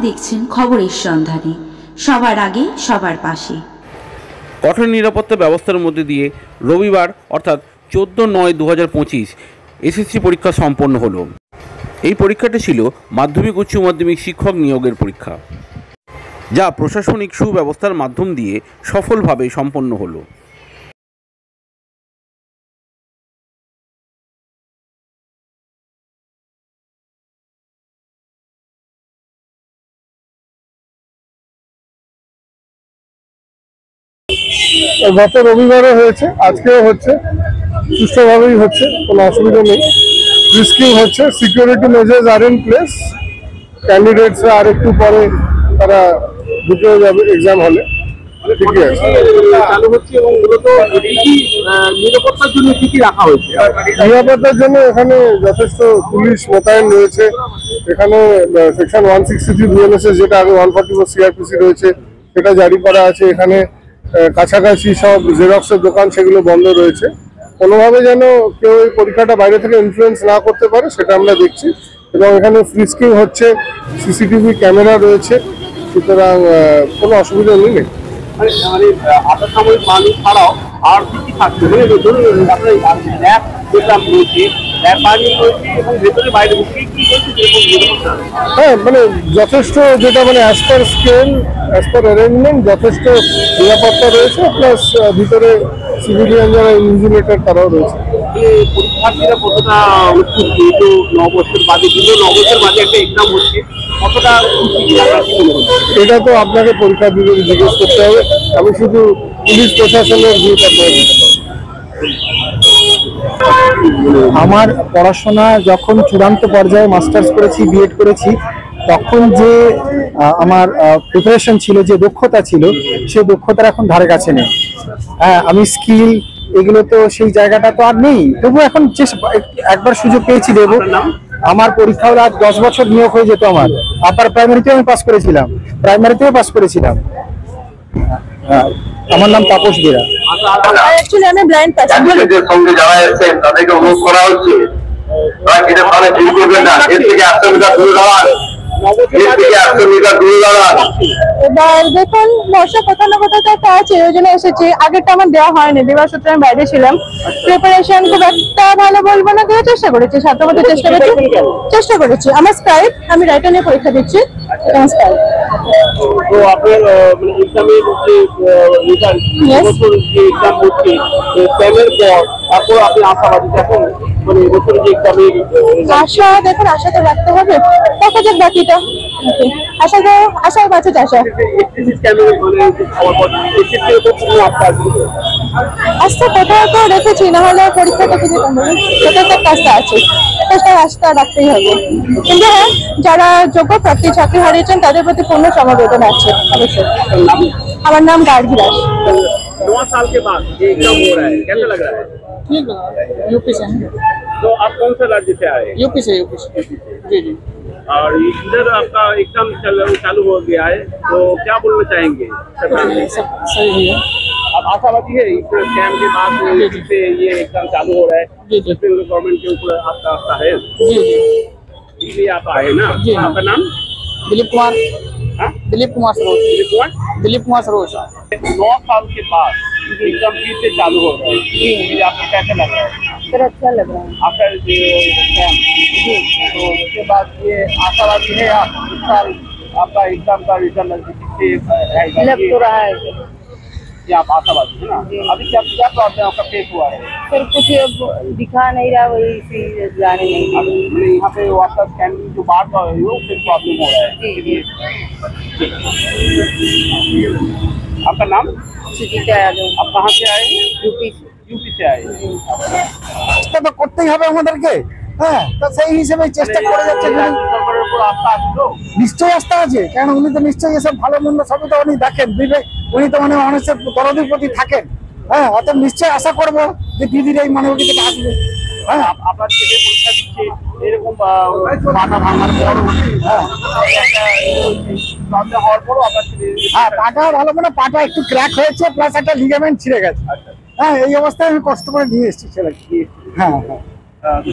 দেখছেন খবরের সন্ধানে, সবার আগে সবার পাশে। কঠোর নিরাপত্তা ব্যবস্থার মধ্যে দিয়ে রবিবার অর্থাৎ 14/9/2025 এসএসসি পরীক্ষা সম্পন্ন হলো। এই পরীক্ষাটি ছিল মাধ্যমিক উচ্চ মাধ্যমিক শিক্ষক নিয়োগের পরীক্ষা, যা প্রশাসনিক সুব্যবস্থার মাধ্যম দিয়ে সফলভাবে সম্পন্ন হলো। গত রবিবারও হয়েছে, আজকেও হচ্ছে, সুষ্ঠুভাবেই হচ্ছে, কোনো অসুবিধা নেই। রিস্কিং হচ্ছে, security measures are in place. ক্যান্ডিডেটসরা আর একটু পরে তারা ঢুকে যাবে এক্সাম হলে। ঠিকই আছে, চালু হচ্ছে এবং মূলত নিরাপত্তার জন্য কি কি রাখা হয়েছে? নিরাপত্তার জন্য এখানে যথেষ্ট পুলিশ মোতায়েন রয়েছে। এখানে সেকশন 163 বিএনএসএস, যেটা আগে 144 সিআরপিসি রয়েছে, সেটা জারি করা আছে। এখানে কাছাকাছি সব জেরক্সের দোকান, সেগুলো বন্ধ রয়েছে। কোনোভাবে যেন কেউ এই পরীক্ষাটা বাইরে থেকে ইনফ্লুয়েন্স না করতে পারে, সেটা আমরা দেখছি। এবং এখানে ফ্রিস্কিং হচ্ছে, সিসিটিভি ক্যামেরা রয়েছে, সুতরাং কোনো অসুবিধা নেই। আধাসাময়িক মানুষ ছাড়াও আর কি কি থাকছে? হ্যাঁ, মানে যথেষ্ট, যেটা মানে as per scale, as per arrangement যথেষ্ট নিরাপত্তা রয়েছে। প্লাস ভিতরে সিভিলিয়ান যারা ইনভিজিলেটর তারাও রয়েছে। পরীক্ষার্থীরা কতটা উৎসুক? 9 বছর বাদে, 9 বছর বাদে একটা এক্সাম হচ্ছে, কতটা এটা তো আপনাকে পরীক্ষা দিতে জিজ্ঞেস করতে হবে। আমি শুধু পুলিশ প্রশাসনের ভিউটা আপনাকে দিতে পারবো। আমার পড়াশোনা যখন চূড়ান্ত পর্যায়ে মাস্টার্স করেছি, বিএড করেছি, তখন যে আমার প্রিপারেশন ছিল, যে দক্ষতা ছিল, সেই দক্ষতার এখন ধারে কাছে নেই। হ্যাঁ, আমি স্কিল এগুলো তো সেই জায়গাটা তো আর নেই। তবু এখন একবার সুযোগ পেয়েছি দেবো। আমার পরীক্ষা হলে আজ 10 বছর নিয়োগ হয়ে যেত। আমার আপার প্রাইমারিতেও আমি পাস করেছিলাম, প্রাইমারিতেও পাস করেছিলাম। আমার নাম তাপস বেরা। অ্যাকচুয়ালি আমি ব্লাইন্ড প্যাসেঞ্জার সঙ্গে যারা এসেছেন তাদেরকে অনুরোধ করা হচ্ছে তারা এটা পারে ঠিক করবেন না। এর থেকে 800 মিটার দূরে দাঁড়ান, এবার দেখুন, বর্ষা কোথাও না কোথাও তো একটা আছে, ওই জন্য এসেছি। আগেরটা আমার দেওয়া হয়নি, দেওয়ার সূত্রে আমি বাইরে ছিলাম। প্রিপারেশন খুব একটা ভালো বলবো না, দেওয়ার চেষ্টা করেছি, সাধ্যমতো চেষ্টা করেছি। আমার স্ক্রাইব, আমি রাইটার নিয়ে পরীক্ষা দিচ্ছি। এটা আমার স্ক্রাইব। তো আপনার এক্সামের যে রেজাল্ট, এবছর যে এক্সাম হচ্ছে, প্যানের পর তারপর আপনি আশাবাদী এখন, মানে এবছর যে এক্সামের আশা, দেখুন আশা তো রাখতে হবে, দেখা যাক বাকিটা। আশার বাঁচে আশা। আস্থা কোথাও তো রেখেছি, না হলে পরীক্ষাটা কিছু সেটা তো কাজটা আছে, কাজটা আস্থা রাখতেই হবে। কিন্তু হ্যাঁ, যারা যোগ্য প্রার্থী চাকরি হারিয়েছেন তাদের প্রতি পূর্ণ সমবেদনা আছে অবশ্যই। আমার নাম গার্গী দাস। 9 साल के बाद ये एग्जाम हो रहा है, कैसा लग रहा है? ठीक है, यूपी से। तो आप कौन से राज्य से आए? यूपी से। जी जी। और इधर आपका एग्जाम चालू हो गया है, तो क्या बोलना चाहेंगे? सब सही है। आप आशावादी है इस स्कैम के बाद से ये एग्जाम चालू हो रहा है, गवर्नमेंट के ऊपर आपका आस्था है? जी जी, इसलिए आप आए ना? जी। आपका नाम? दिलीप कुमार। दिलीप कुमार सरोज। दिलीप कुमार सरोज। 9 साल के बाद एग्जाम फिर से चालू हो रहा है, आपको कैसा लग रहा है? सर अच्छा लग रहा है। आपका तो उसके बाद ये आशावादी है आप इस साल आपका एग्जाम का रिजल्ट लग तो रहा है ये आप आशावादी है ना? अभी क्या प्रॉब्लम आपका फेस हुआ है? सर कुछ दिखा नहीं रहा, वही जाने नहीं। यहाँ पे वापस स्कैनिंग जो बात कर रही हो फिर प्रॉब्लम हो रहा है। आपका नाम? सुजीता यादव। आप कहाँ से आए? यूपी से आए। চেষ্টা তো করতেই হবে আমাদেরকে। হ্যাঁ, তো সেই হিসেবে চেষ্টা করে যাচ্ছে। সরকারের উপর আস্থা আছে তো? নিশ্চয়ই আস্থা আছে, কারণ উনি তো নিশ্চয়ই এসব ভালো মন্দ সবই তো উনি দেখেন, উনি তো মানে মানুষের দরদের প্রতি থাকেন। হ্যাঁ, অতএব নিশ্চয়ই আশা করবো যে দিদির এই মানবিকতা আসবে। হ্যাঁ, আপনার ছেলে পরীক্ষা দিচ্ছে, এরকম পাটা ভাঙার পর হওয়ার পরও আপনার ছেলে, হ্যাঁ পাটা ভালো, মানে পাটা একটু ক্র্যাক হয়েছে, প্লাস একটা লিগামেন্ট ছিঁড়ে গেছে। হ্যাঁ, এই অবস্থায় আমি কষ্ট করে নিয়ে এসেছি ছেলেকে। হ্যাঁ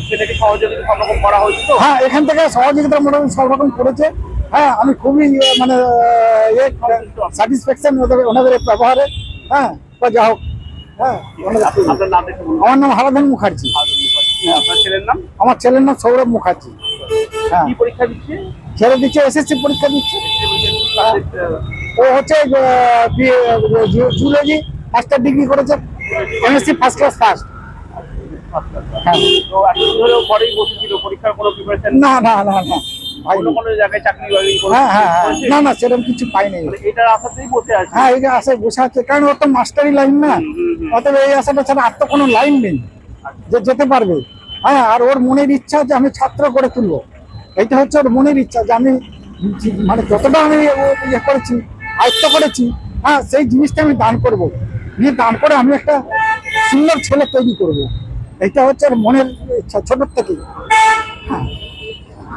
ছেলেকে সহযোগিতা সব রকম করা হয়েছে তো? হ্যাঁ, এখান থেকে সহযোগিতা মোটামুটি সব রকম করেছে। হ্যাঁ আমি খুবই মানে স্যাটিসফ্যাকশন ওনাদের ব্যবহারে। হ্যাঁ বা যা হোক, হ্যাঁ আপনার নাম একটু বলুন। আমার নাম হারাধন মুখার্জি। আপনার ছেলের নাম? আমার ছেলের নাম সৌরভ মুখার্জি। হ্যাঁ কি পরীক্ষা দিচ্ছে? ছেলে দিচ্ছে এসএসসি পরীক্ষা দিচ্ছে। ও হচ্ছে জুলজি মাস্টার ডিগ্রি করেছে, এমএসসি ফার্স্ট ক্লাস ফার্স্ট। হ্যাঁ তো এতদিন ধরেও ঘরেই বসেছিল, পরীক্ষার কোনো প্রিপারেশন? না না না না ভাই, কোনো জায়গায় চাকরি বাকরি হ্যাঁ হ্যাঁ হ্যাঁ, না না সেরকম কিছু পাইনি। এটার আশাতেই বসে আছে? হ্যাঁ এই যে আশায় বসে আছে, কারণ ওর তো মাস্টারি লাইন না, অতএব এই আশাটা ছাড়া আর তো কোনো লাইন নেই যে যেতে পারবে। হ্যাঁ আর ওর মনের ইচ্ছা যে আমি ছাত্র করে তুলবো, এইটা হচ্ছে ওর মনের ইচ্ছা যে আমি মানে যতটা আমি ইয়ে করেছি, আয়ত্ত করেছি, হ্যাঁ সেই জিনিসটা আমি দান করব, নিয়ে দান করে আমি একটা সুন্দর ছেলে তৈরি করব, এইটা হচ্ছে ওর মনের ইচ্ছা ছোটোর থেকেই।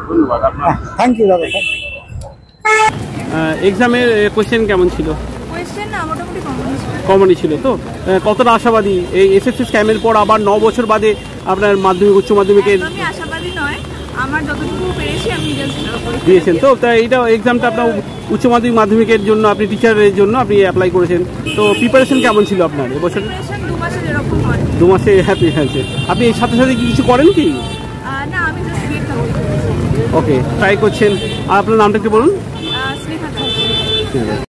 ধন্যবাদ আপনার। থ্যাংক ইউ দাদা, থ্যাংক ইউ। এক্সামের কোশ্চেন কেমন ছিল? কোয়েশ্চেন না মোটামুটি কমন ছিল। কমনই ছিল তো? কতটা আশাবাদী এই এসএসসি স্ক্যামের পর আবার 9 বছর বাদে আপনার মাধ্যমিক উচ্চ মাধ্যমিকের আমি আশাবাদী নয়, আমার যতটুকু পেরেছি আমি রেজাল্ট দিয়েছেন তো? তাই এইটা এক্সামটা আপনার উচ্চ মাধ্যমিক মাধ্যমিকের জন্য, আপনি টিচারের জন্য আপনি অ্যাপ্লাই করেছেন, তো প্রিপারেশন কেমন ছিল আপনার এবছর? প্রিপারেশন 2 মাসে যেরকম হয়। 2 মাসে হ্যাপি হয়েছে। আপনি এর সাথে সাথে কি কিছু করেন কি? না আমি জাস্ট বিএড করি। ওকে, ট্রাই করছেন। আর আপনার নামটা একটু বলুন। স্নেহা খাতুন।